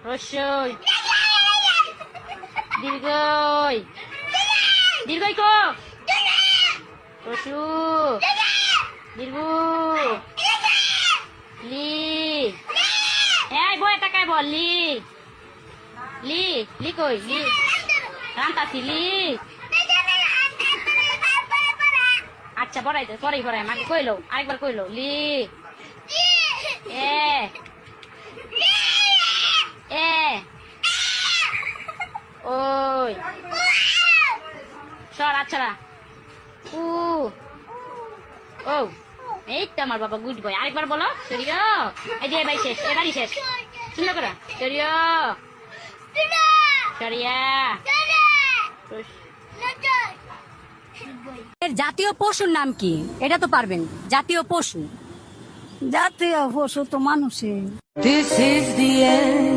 রস্যই দীর্ঘই দীর্ঘই কো রসু দীর্ঘ লি এই বয়ে তাকায় বল লি লি লি কই লি রান্তাছি লি আচ্ছা পড়াই দে পরেই পড়াই মাকে কইলো আরেকবার কইলো লি এ এ ওই সর আচ্ছা উ ও এই তো আমার বাবা গুড বয় আরেকবার বলো সরিয়া এই যে ভাই শেষ এবারই শেষ সুন্দর করে সরিয়া সরিয়া এর জাতীয় পশুর নাম কি? এটা তো পারবেন। জাতীয় পশু জাতীয় পশু তো মানুষের। This is the end.